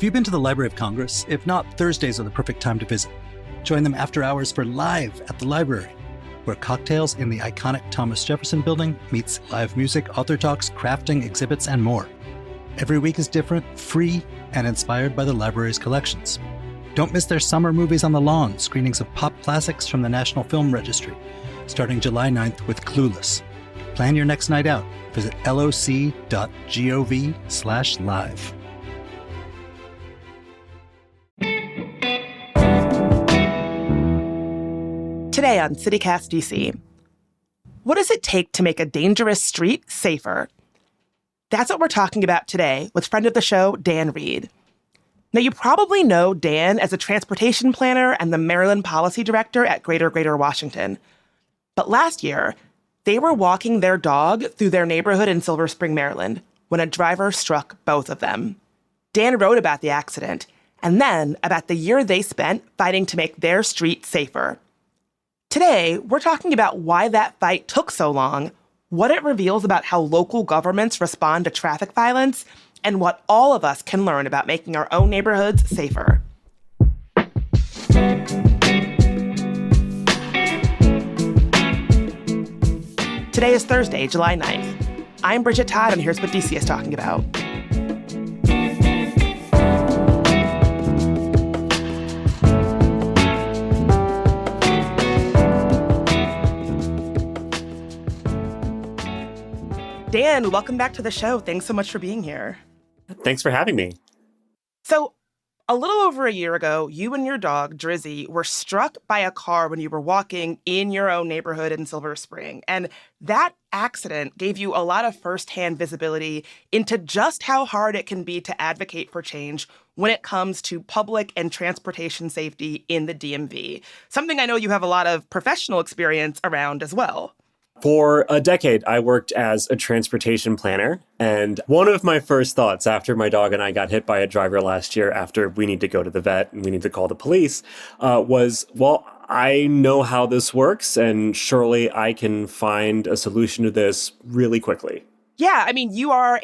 you been to the Library of Congress? If not, Thursdays are the perfect time to visit. Join them after hours for Live at the Library, where cocktails in the iconic Thomas Jefferson Building meets live music, author talks, crafting, exhibits, and more. Every week is different, free, and inspired by the library's collections. Don't miss their Summer Movies on the Lawn, screenings of pop classics from the National Film Registry, starting July 9th with Clueless. Plan your next night out. Visit loc.gov/live. Today on CityCast DC, what does it take to make a dangerous street safer? That's what we're talking about today with friend of the show, Dan Reed. Now, you probably know Dan as a transportation planner and the Maryland policy director at Greater Washington. But last year, they were walking their dog through their neighborhood in Silver Spring, Maryland, when a driver struck both of them. Dan wrote about the accident and then about the year they spent fighting to make their street safer. Today, we're talking about why that fight took so long, what it reveals about how local governments respond to traffic violence, and what all of us can learn about making our own neighborhoods safer. Today is Thursday, July 9th. I'm Bridget Todd, and here's what DC is talking about. Dan, welcome back to the show. Thanks so much for being here. Thanks for having me. So, a little over a year ago, you and your dog, Drizzy, were struck by a car when you were walking in your own neighborhood in Silver Spring. And that accident gave you a lot of firsthand visibility into just how hard it can be to advocate for change when it comes to public and transportation safety in the DMV. Something I know you have a lot of professional experience around as well. For a decade, I worked as a transportation planner, and one of my first thoughts after my dog and I got hit by a driver last year after we need to go to the vet and we need to call the police was, well, I know how this works, and surely I can find a solution to this really quickly. Yeah, I mean, you are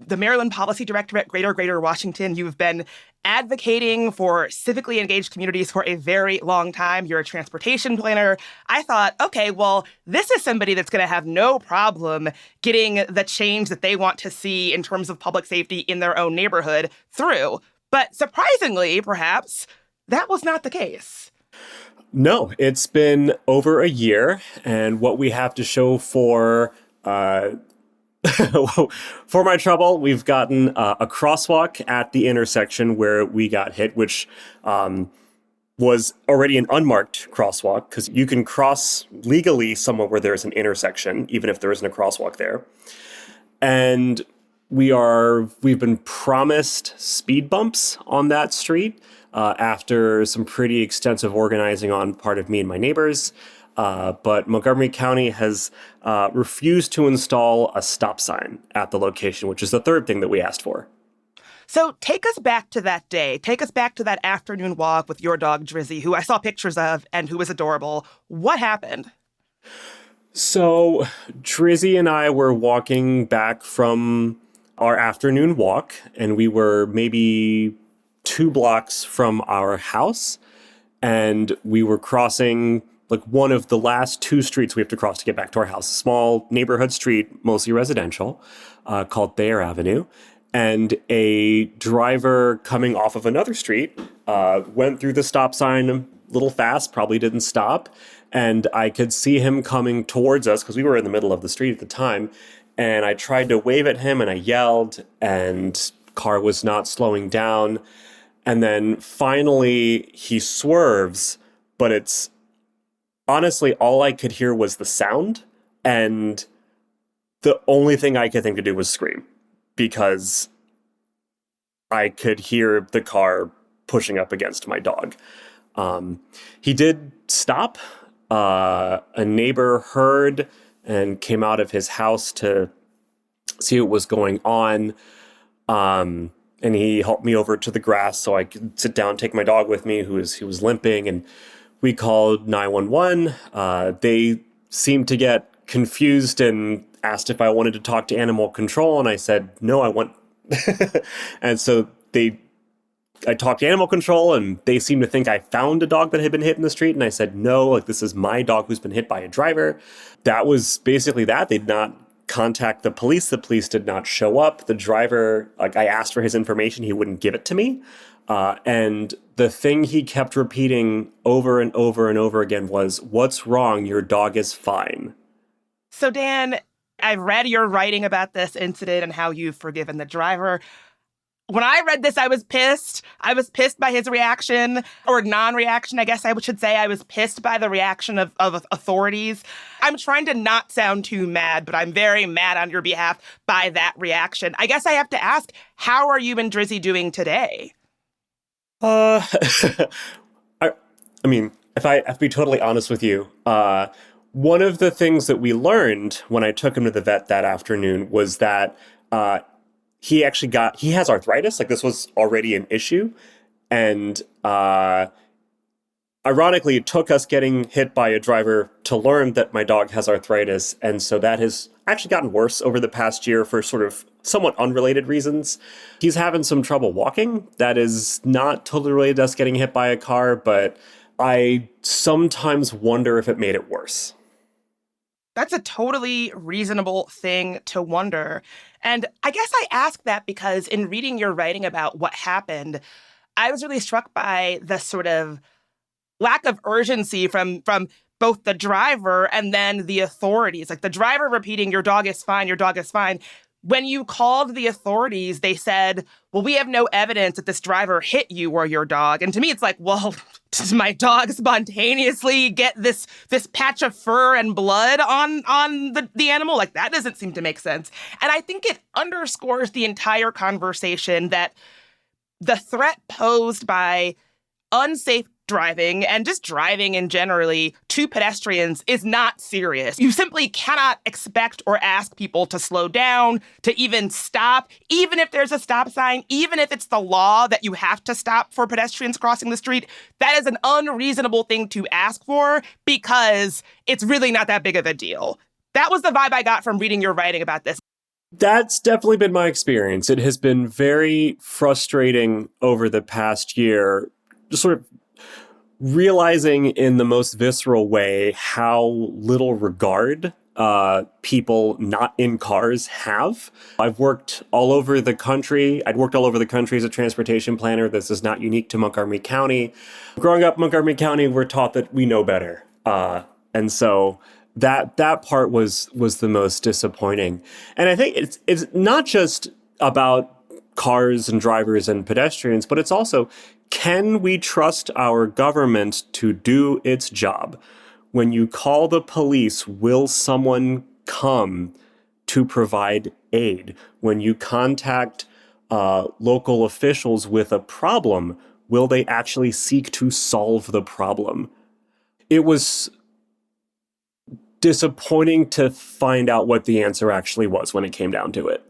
the Maryland policy director at Greater Washington. You've been advocating for civically engaged communities for a very long time. You're a transportation planner. I thought, okay, well, this is somebody that's going to have no problem getting the change that they want to see in terms of public safety in their own neighborhood through. But surprisingly, perhaps, that was not the case. No, it's been over a year, and what we have to show for for my trouble, we've gotten a crosswalk at the intersection where we got hit, which was already an unmarked crosswalk, because you can cross legally somewhere where there's an intersection, even if there isn't a crosswalk there. And we've been promised speed bumps on that street after some pretty extensive organizing on part of me and my neighbors. But Montgomery County has refused to install a stop sign at the location, which is the third thing that we asked for. So take us back to that day. Take us back to that afternoon walk with your dog, Drizzy, who I saw pictures of and who was adorable. What happened? So Drizzy and I were walking back from our afternoon walk, and we were maybe 2 blocks from our house, and we were crossing like one of the last 2 streets we have to cross to get back to our house, a small neighborhood street, mostly residential, called Thayer Avenue. And a driver coming off of another street went through the stop sign a little fast, probably didn't stop. And I could see him coming towards us because we were in the middle of the street at the time. And I tried to wave at him and I yelled, and car was not slowing down. And then finally he swerves, but it's honestly, all I could hear was the sound, and the only thing I could think to do was scream, because I could hear the car pushing up against my dog. He did stop. A neighbor heard and came out of his house to see what was going on, and he helped me over to the grass so I could sit down, take my dog with me, who was limping, and we called 911. They seemed to get confused and asked if I wanted to talk to animal control. And I said, no, I want. And so they I talked to animal control and they seemed to think I found a dog that had been hit in the street. And I said, no, like this is my dog who's been hit by a driver. That was basically that. They did not contact the police. The police did not show up. The driver, like I asked for his information. He wouldn't give it to me. And the thing he kept repeating over and over and over again was, what's wrong? Your dog is fine. So Dan, I've read your writing about this incident and how you've forgiven the driver. When I read this, I was pissed. I was pissed by his reaction, or non-reaction, I guess I should say. I was pissed by the reaction of authorities. I'm trying to not sound too mad, but I'm very mad on your behalf by that reaction. I guess I have to ask, how are you and Drizzy doing today? I mean, if I have to be totally honest with you, one of the things that we learned when I took him to the vet that afternoon was that he has arthritis. Like this was already an issue. And ironically, it took us getting hit by a driver to learn that my dog has arthritis. And so that has actually gotten worse over the past year for sort of somewhat unrelated reasons. He's having some trouble walking. That is not totally related to us getting hit by a car, but I sometimes wonder if it made it worse. That's a totally reasonable thing to wonder. And I guess I ask that because in reading your writing about what happened, I was really struck by the sort of lack of urgency from both the driver and then the authorities. Like the driver repeating, your dog is fine, your dog is fine. When you called the authorities, they said, well, we have no evidence that this driver hit you or your dog. And to me, it's like, well, does my dog spontaneously get this patch of fur and blood on the animal? Like, that doesn't seem to make sense. And I think it underscores the entire conversation that the threat posed by unsafe driving and just driving in generally to pedestrians is not serious. You simply cannot expect or ask people to slow down, to even stop, even if there's a stop sign, even if it's the law that you have to stop for pedestrians crossing the street. That is an unreasonable thing to ask for because it's really not that big of a deal. That was the vibe I got from reading your writing about this. That's definitely been my experience. It has been very frustrating over the past year, just sort of realizing in the most visceral way how little regard people not in cars have. I've worked all over the country. I'd worked all over the country as a transportation planner. This is not unique to Montgomery County. Growing up in Montgomery County, we're taught that we know better. And so that part was the most disappointing. And I think it's not just about cars and drivers and pedestrians, but it's also, can we trust our government to do its job? When you call the police, will someone come to provide aid? When you contact local officials with a problem, will they actually seek to solve the problem? It was disappointing to find out what the answer actually was when it came down to it.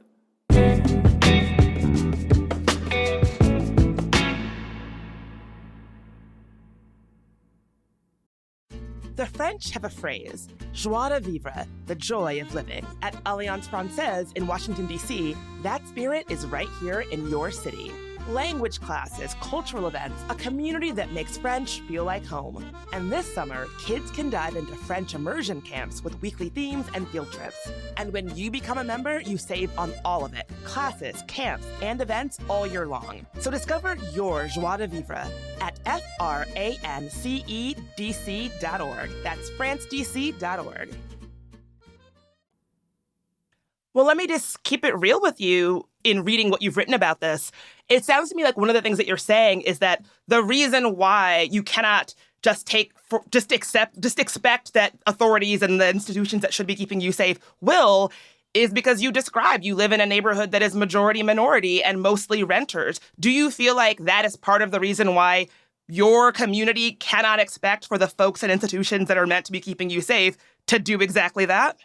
The French have a phrase, joie de vivre, the joy of living. At Alliance Francaise in Washington, D.C., that spirit is right here in your city. Language classes, cultural events, a community that makes French feel like home. And this summer, kids can dive into French immersion camps with weekly themes and field trips. And when you become a member, you save on all of it. Classes, camps, and events all year long. So discover your joie de vivre at francedc.org. That's francedc.org. Well, let me just keep it real with you in reading what you've written about this. It sounds to me like one of the things that you're saying is that the reason why you cannot just expect that authorities and the institutions that should be keeping you safe will is because you live in a neighborhood that is majority minority and mostly renters. Do you feel like that is part of the reason why your community cannot expect for the folks and institutions that are meant to be keeping you safe to do exactly that?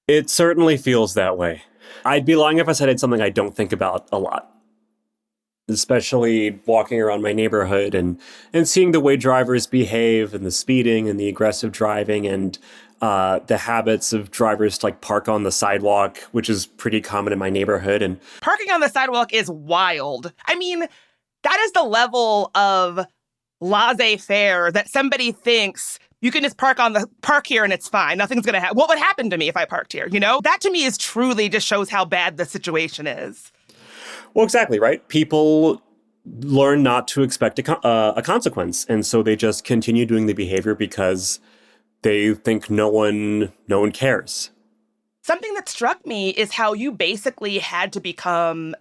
It certainly feels that way. I'd be lying if I said it's something I don't think about a lot, especially walking around my neighborhood and seeing the way drivers behave and the speeding and the aggressive driving and the habits of drivers to park on the sidewalk, which is pretty common in my neighborhood. And parking on the sidewalk is wild. I mean, That is the level of laissez-faire that somebody thinks you can just park here and it's fine. Nothing's going to happen. What would happen to me if I parked here? That to me is truly just shows how bad the situation is. Well, exactly, right? People learn not to expect a consequence. And so they just continue doing the behavior because they think no one cares. Something that struck me is how you basically had to become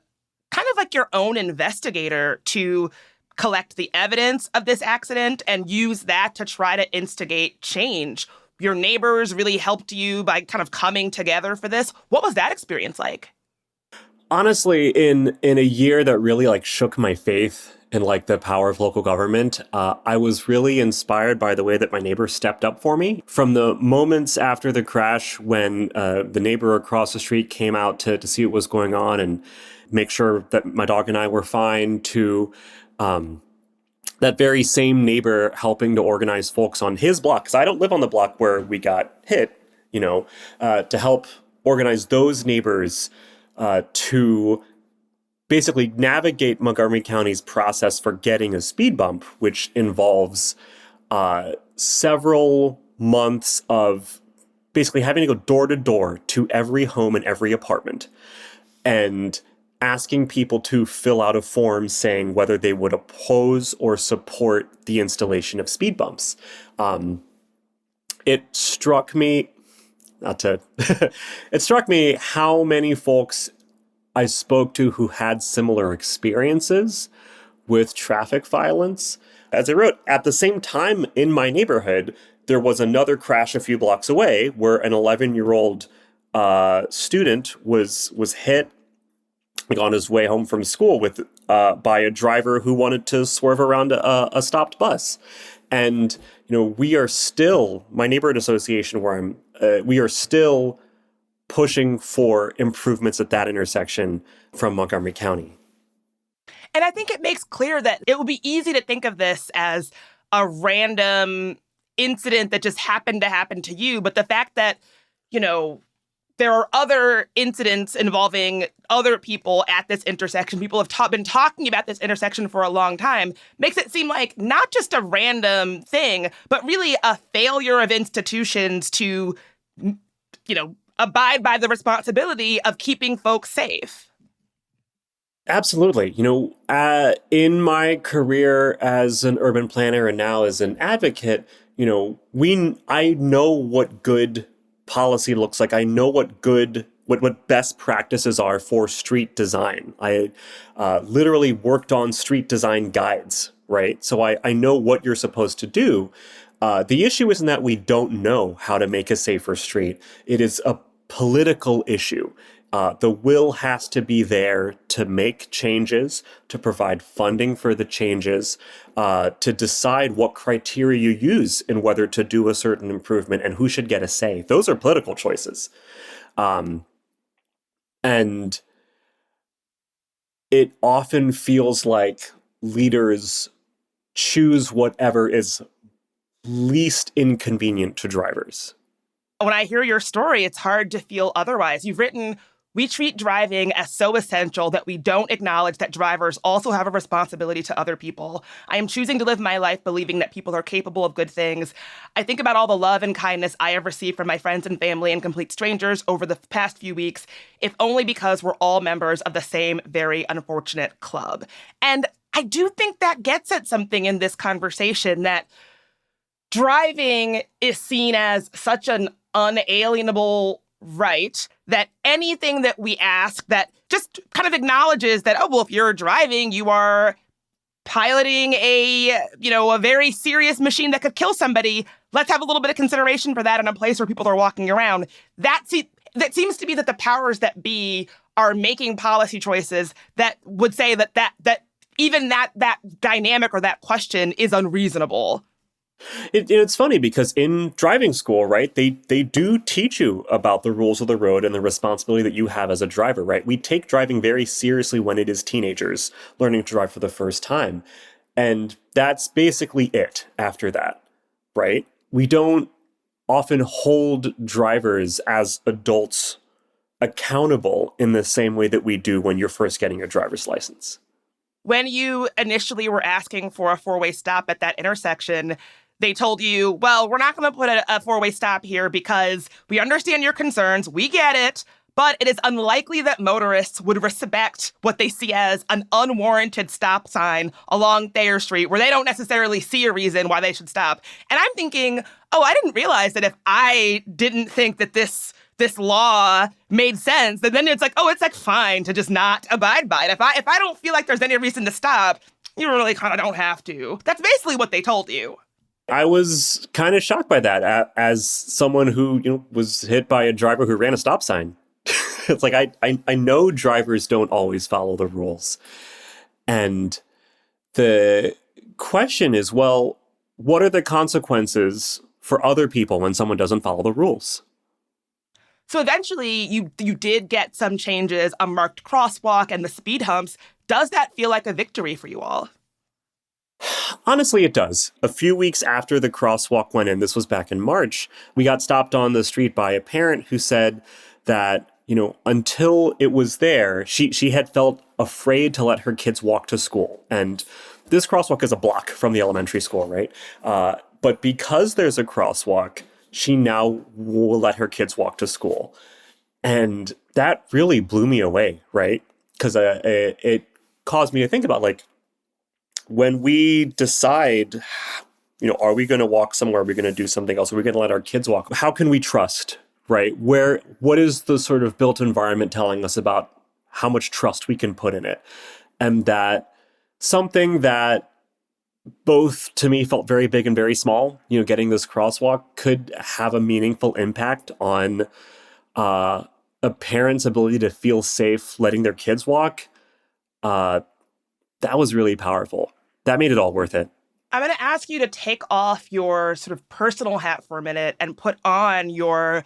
kind of like your own investigator to collect the evidence of this accident and use that to try to instigate change. Your neighbors really helped you by kind of coming together for this. What was that experience like? Honestly, in a year that really shook my faith in the power of local government, I was really inspired by the way that my neighbor stepped up for me. From the moments after the crash when the neighbor across the street came out to see what was going on and make sure that my dog and I were fine, to that very same neighbor helping to organize folks on his block, because I don't live on the block where we got hit, to help organize those neighbors to basically navigate Montgomery County's process for getting a speed bump, which involves several months of basically having to go door to door to every home and every apartment and asking people to fill out a form saying whether they would oppose or support the installation of speed bumps. It struck me it struck me how many folks I spoke to who had similar experiences with traffic violence. As I wrote, at the same time in my neighborhood, there was another crash a few blocks away where an 11-year-old student was hit on his way home from school by a driver who wanted to swerve around a stopped bus. And, we are still, my neighborhood association where we are still pushing for improvements at that intersection from Montgomery County. And I think it makes clear that it would be easy to think of this as a random incident that just happened to happen to you. But the fact that, there are other incidents involving other people at this intersection. People have been talking about this intersection for a long time. Makes it seem like not just a random thing, but really a failure of institutions to, abide by the responsibility of keeping folks safe. Absolutely. In my career as an urban planner and now as an advocate, I know what good policy looks like. I know what best practices are for street design. I literally worked on street design guides, right? So I know what you're supposed to do. The issue isn't that we don't know how to make a safer street. It is a political issue. The will has to be there to make changes, to provide funding for the changes, to decide what criteria you use in whether to do a certain improvement and who should get a say. Those are political choices. And it often feels like leaders choose whatever is least inconvenient to drivers. When I hear your story, it's hard to feel otherwise. You've written, "We treat driving as so essential that we don't acknowledge that drivers also have a responsibility to other people. I am choosing to live my life believing that people are capable of good things. I think about all the love and kindness I have received from my friends and family and complete strangers over the past few weeks, if only because we're all members of the same very unfortunate club." And I do think that gets at something in this conversation, that driving is seen as such an unalienable right, that anything that we ask that just kind of acknowledges that, oh, well, if you're driving, you are piloting a very serious machine that could kill somebody. Let's have a little bit of consideration for that in a place where people are walking around. That seems to be that the powers that be are making policy choices that would say that even that dynamic or that question is unreasonable. It's funny because in driving school, right, they do teach you about the rules of the road and the responsibility that you have as a driver, right? We take driving very seriously when it is teenagers learning to drive for the first time. And that's basically it after that, right? We don't often hold drivers as adults accountable in the same way that we do when you're first getting your driver's license. When you initially were asking for a four-way stop at that intersection, they told you, well, we're not going to put a four-way stop here because we understand your concerns. We get it. But it is unlikely that motorists would respect what they see as an unwarranted stop sign along Thayer Street, where they don't necessarily see a reason why they should stop. And I'm thinking, oh, I didn't realize that if I didn't think that this law made sense, then it's like, oh, it's like fine to just not abide by it. If I don't feel like there's any reason to stop, you really kind of don't have to. That's basically what they told you. I was kind of shocked by that as someone who was hit by a driver who ran a stop sign. It's like I know drivers don't always follow the rules. And the question is, well, what are the consequences for other people when someone doesn't follow the rules? So eventually you did get some changes, a marked crosswalk and the speed humps. Does that feel like a victory for you all? Honestly, it does. A few weeks after the crosswalk went in, this was back in March, we got stopped on the street by a parent who said that, until it was there, she had felt afraid to let her kids walk to school. And this crosswalk is a block from the elementary school, right? But because there's a crosswalk, she now will let her kids walk to school. And that really blew me away, right? Because it caused me to think about, like, when we decide, are we going to walk somewhere? Are we going to do something else? Are we going to let our kids walk? How can we trust, right? What is the sort of built environment telling us about how much trust we can put in it? And that something that both to me felt very big and very small, getting this crosswalk could have a meaningful impact on a parent's ability to feel safe letting their kids walk. That was really powerful. That made it all worth it. I'm going to ask you to take off your sort of personal hat for a minute and put on your,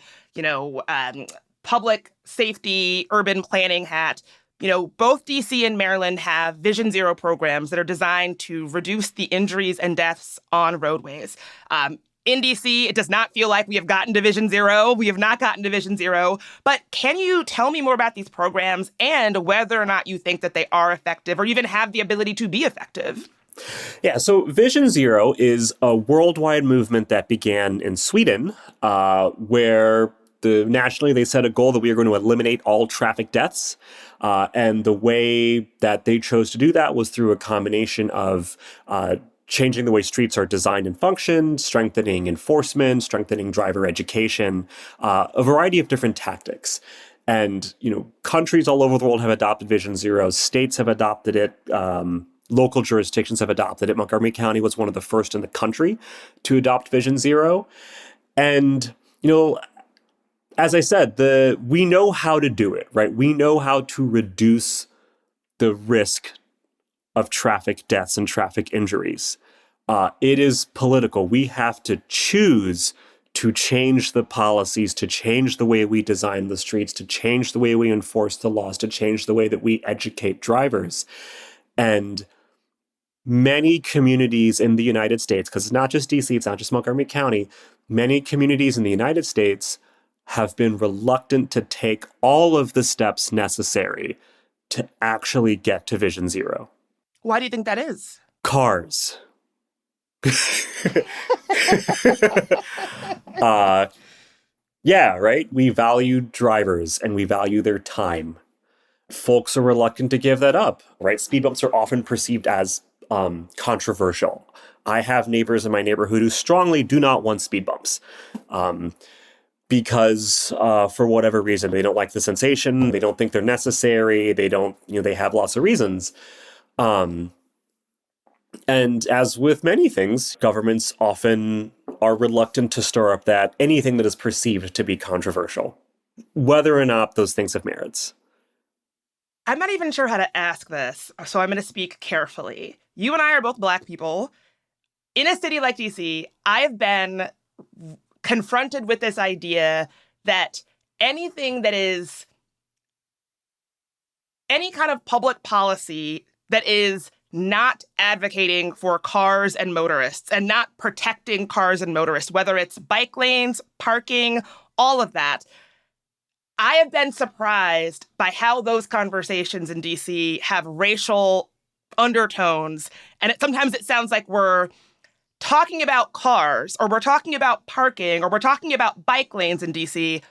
public safety, urban planning hat. Both DC and Maryland have Vision Zero programs that are designed to reduce the injuries and deaths on roadways. In DC, it does not feel like we have gotten to Vision Zero. We have not gotten to Vision Zero. But can you tell me more about these programs and whether or not you think that they are effective or even have the ability to be effective? Yeah, so Vision Zero is a worldwide movement that began in Sweden, where nationally they set a goal that we are going to eliminate all traffic deaths. And the way that they chose to do that was through a combination of changing the way streets are designed and function, strengthening enforcement, strengthening driver education, a variety of different tactics. And, countries all over the world have adopted Vision Zero. States have adopted it. Local jurisdictions have adopted it. Montgomery County was one of the first in the country to adopt Vision Zero. And, as I said, we know how to do it, right? We know how to reduce the risk of traffic deaths and traffic injuries. It is political. We have to choose to change the policies, to change the way we design the streets, to change the way we enforce the laws, to change the way that we educate drivers. And many communities in the United States, because it's not just DC, it's not just Montgomery County, many communities in the United States have been reluctant to take all of the steps necessary to actually get to Vision Zero. Why do you think that is? Cars. Yeah, right? We value drivers and we value their time. Folks are reluctant to give that up, right? Speed bumps are often perceived as controversial. I have neighbors in my neighborhood who strongly do not want speed bumps. Because for whatever reason, they don't like the sensation, they don't think they're necessary, they have lots of reasons. And as with many things, governments often are reluctant to stir up anything that is perceived to be controversial, whether or not those things have merits. I'm not even sure how to ask this, so I'm going to speak carefully. You and I are both Black people. In a city like DC, I have been confronted with this idea that anything that is any kind of public policy that is not advocating for cars and motorists and not protecting cars and motorists, whether it's bike lanes, parking, all of that, I have been surprised by how those conversations in DC have racial undertones. And sometimes it sounds like we're talking about cars, or we're talking about parking, or we're talking about bike lanes in DC,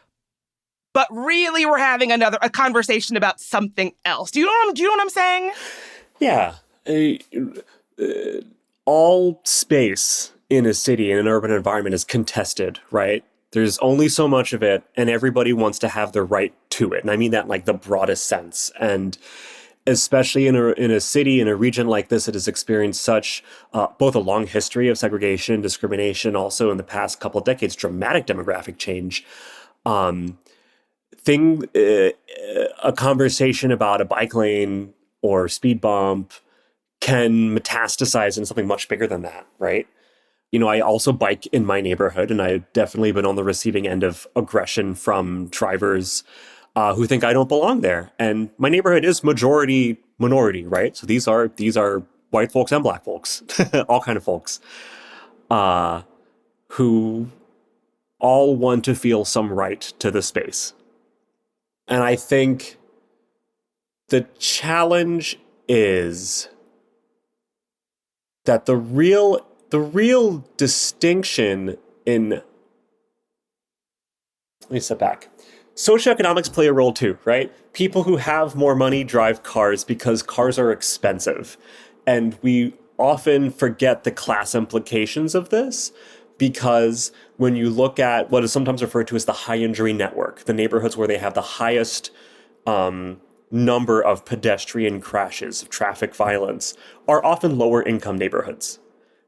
but really we're having a conversation about something else. Do you know what I'm saying? Yeah. All space in a city, in an urban environment, is contested, right? There's only so much of it, and everybody wants to have the right to it. And I mean that in like the broadest sense. And especially in a city, in a region like this, it has experienced such both a long history of segregation, discrimination, also in the past couple of decades, dramatic demographic change. A conversation about a bike lane or speed bump can metastasize into something much bigger than that, right? You know, I also bike in my neighborhood, and I've definitely been on the receiving end of aggression from drivers who think I don't belong there. And my neighborhood is majority minority, right? So these are white folks and black folks, all kind of folks, who all want to feel some right to the space. And I think the challenge is that the real distinction in, let me step back. Socioeconomics play a role too, right? People who have more money drive cars because cars are expensive. And we often forget the class implications of this, because when you look at what is sometimes referred to as the high injury network, the neighborhoods where they have the highest number of pedestrian crashes, of traffic violence, are often lower income neighborhoods.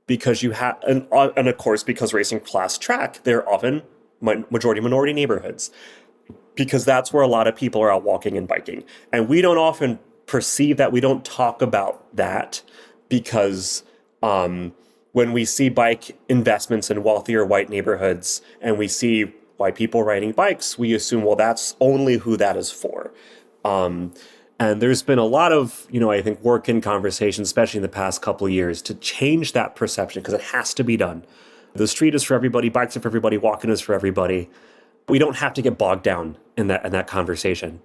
Because you have, and of course, because race and class track, they're often majority minority neighborhoods, because that's where a lot of people are out walking and biking. And we don't often perceive that, we don't talk about that, because when we see bike investments in wealthier white neighborhoods and we see white people riding bikes, we assume, well, that's only who that is for. And there's been a lot of, I think, work and conversation, especially in the past couple of years, to change that perception, because it has to be done. The street is for everybody, bikes are for everybody, walking is for everybody. We don't have to get bogged down in that conversation.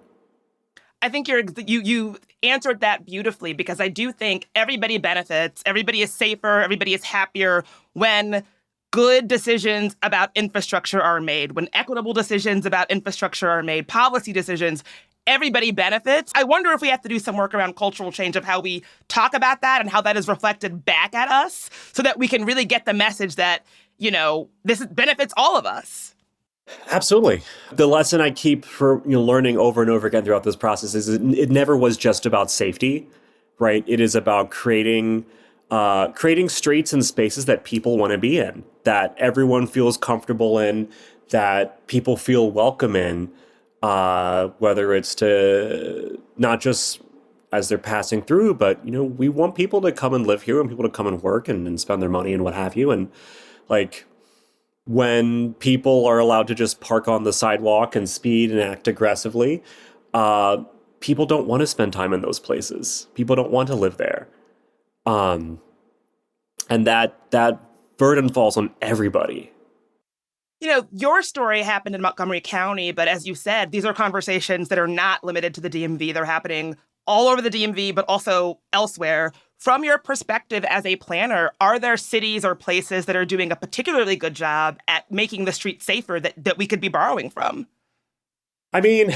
I think you answered that beautifully, because I do think everybody benefits, everybody is safer, everybody is happier when good decisions about infrastructure are made, when equitable decisions about infrastructure are made, policy decisions. Everybody benefits. I wonder if we have to do some work around cultural change of how we talk about that and how that is reflected back at us, so that we can really get the message that, this benefits all of us. Absolutely. The lesson I keep for learning over and over again throughout this process is it never was just about safety, right? It is about creating streets and spaces that people want to be in, that everyone feels comfortable in, that people feel welcome in. Whether it's to not just as they're passing through, but, we want people to come and live here, and people to come and work and spend their money and what have you. And like, when people are allowed to just park on the sidewalk and speed and act aggressively, people don't want to spend time in those places. People don't want to live there. And that burden falls on everybody. Your story happened in Montgomery County, but as you said, these are conversations that are not limited to the DMV. They're happening all over the DMV, but also elsewhere. From your perspective as a planner, are there cities or places that are doing a particularly good job at making the street safer that we could be borrowing from? I mean,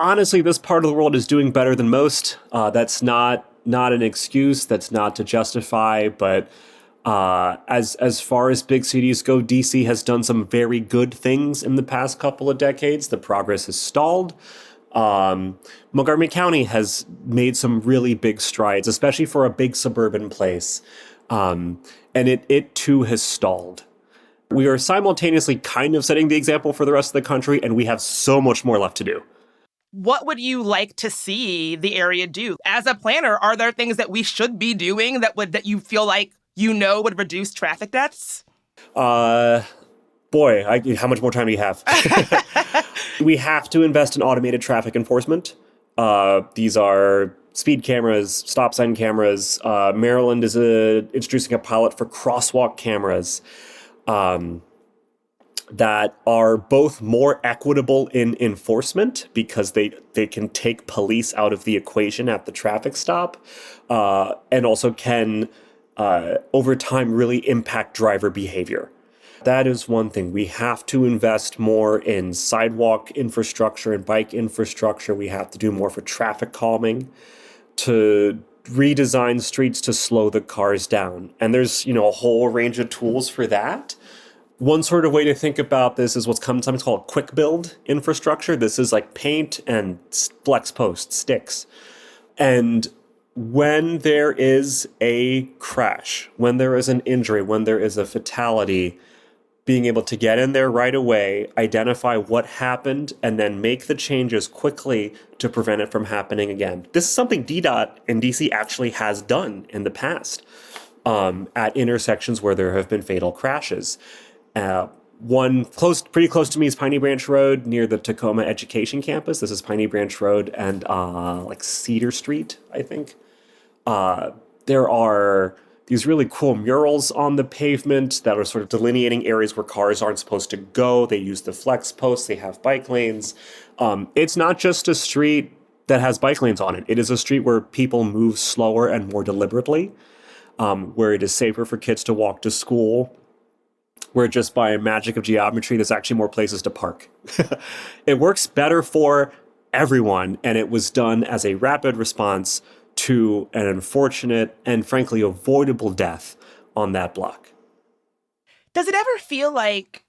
honestly, this part of the world is doing better than most. That's not an excuse. That's not to justify, but as far as big cities go, DC has done some very good things in the past couple of decades. The progress has stalled. Montgomery County has made some really big strides, especially for a big suburban place. And it too has stalled. We are simultaneously kind of setting the example for the rest of the country, and we have so much more left to do. What would you like to see the area do? As a planner, are there things that we should be doing that you feel like would reduce traffic deaths? Boy, how much more time do you have? We have to invest in automated traffic enforcement. These are speed cameras, stop sign cameras. Maryland is introducing a pilot for crosswalk cameras. that are both more equitable in enforcement because they can take police out of the equation at the traffic stop, and also can, over time, really impact driver behavior. That is one thing. We have to invest more in sidewalk infrastructure and bike infrastructure. We have to do more for traffic calming, to redesign streets to slow the cars down. And there's, a whole range of tools for that. One sort of way to think about this is what's sometimes called quick build infrastructure. This is like paint and flex post sticks. And when there is a crash, when there is an injury, when there is a fatality, being able to get in there right away, identify what happened, and then make the changes quickly to prevent it from happening again. This is something DDOT in DC actually has done in the past at intersections where there have been fatal crashes. One pretty close to me is Piney Branch Road near the Tacoma Education Campus. This is Piney Branch Road and like Cedar Street, I think. There are these really cool murals on the pavement that are sort of delineating areas where cars aren't supposed to go. They use the flex posts. They have bike lanes. It's not just a street that has bike lanes on it. It is a street where people move slower and more deliberately, where it is safer for kids to walk to school, where just by magic of geometry, there's actually more places to park. It works better for everyone, and it was done as a rapid response to an unfortunate and frankly avoidable death on that block. Does it ever feel like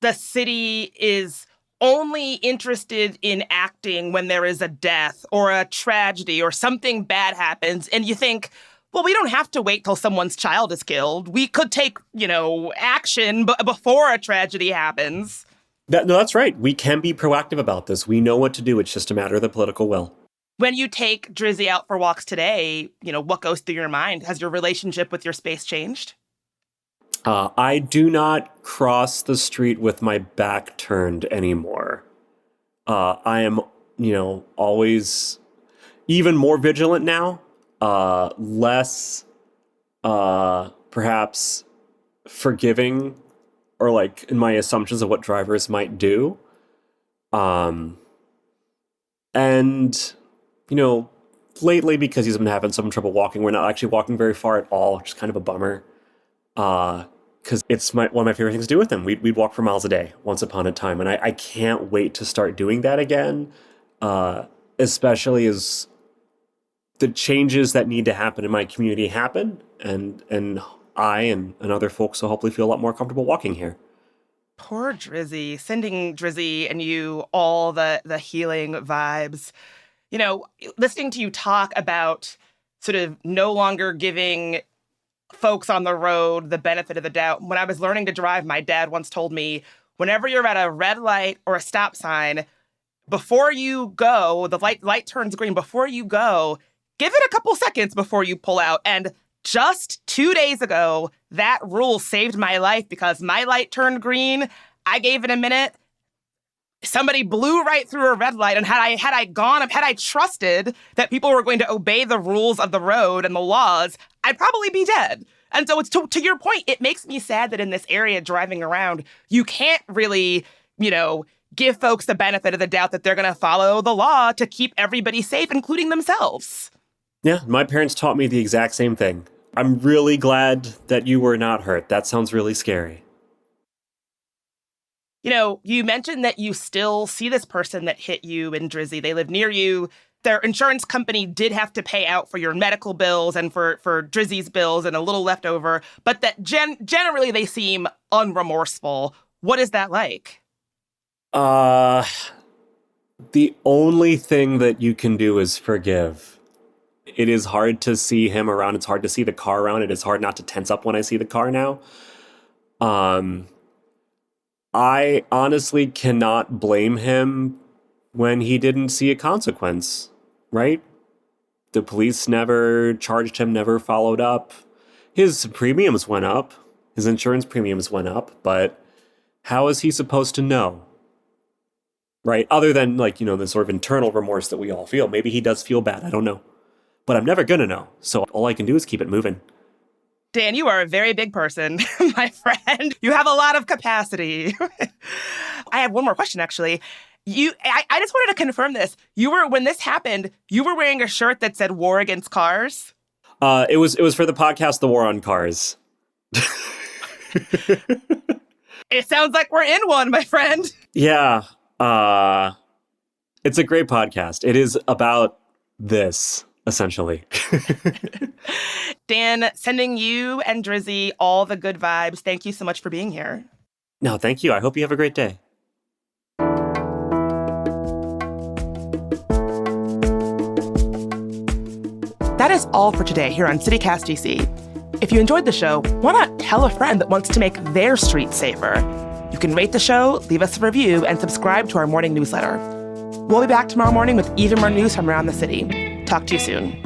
the city is only interested in acting when there is a death or a tragedy or something bad happens, and you think, well, we don't have to wait till someone's child is killed. We could take, action before a tragedy happens. No, that's right. We can be proactive about this. We know what to do. It's just a matter of the political will. When you take Drizzy out for walks today, what goes through your mind? Has your relationship with your space changed? I do not cross the street with my back turned anymore. I am, always even more vigilant now, less, perhaps forgiving or like in my assumptions of what drivers might do. And lately, because he's been having some trouble walking, we're not actually walking very far at all, which is kind of a bummer. Because it's one of my favorite things to do with him. We'd walk for miles a day once upon a time. And I can't wait to start doing that again, especially as the changes that need to happen in my community happen. And I and other folks will hopefully feel a lot more comfortable walking here. Poor Drizzy. Sending Drizzy and you all the healing vibes. Listening to you talk about sort of no longer giving folks on the road the benefit of the doubt. When I was learning to drive, my dad once told me, whenever you're at a red light or a stop sign, before you go, the light turns green, before you go, give it a couple seconds before you pull out. And just 2 days ago, that rule saved my life because my light turned green. I gave it a minute. Somebody blew right through a red light, and had I trusted that people were going to obey the rules of the road and the laws, I'd probably be dead. And so it's to your point, it makes me sad that in this area driving around, you can't really, give folks the benefit of the doubt that they're going to follow the law to keep everybody safe, including themselves. Yeah, my parents taught me the exact same thing. I'm really glad that you were not hurt. That sounds really scary. You mentioned that you still see this person that hit you in Drizzy. They live near you. Their insurance company did have to pay out for your medical bills and for Drizzy's bills and a little left over, but that generally they seem unremorseful. What is that like? The only thing that you can do is forgive. It is hard to see him around. It's hard to see the car around. It is hard not to tense up when I see the car now. I honestly cannot blame him when he didn't see a consequence, right? The police never charged him, never followed up. His premiums went up. His insurance premiums went up, but how is he supposed to know? Right? Other than the sort of internal remorse that we all feel. Maybe he does feel bad. I don't know. But I'm never going to know. So all I can do is keep it moving. Dan, you are a very big person, my friend. You have a lot of capacity. I have one more question, actually. I just wanted to confirm this. When this happened, you were wearing a shirt that said War Against Cars? It was for the podcast, The War on Cars. It sounds like we're in one, my friend. Yeah. It's a great podcast. It is about this, essentially. Dan, sending you and Drizzy all the good vibes. Thank you so much for being here. No, thank you. I hope you have a great day. That is all for today here on CityCast DC. If you enjoyed the show, why not tell a friend that wants to make their street safer? You can rate the show, leave us a review, and subscribe to our morning newsletter. We'll be back tomorrow morning with even more news from around the city. Talk to you soon.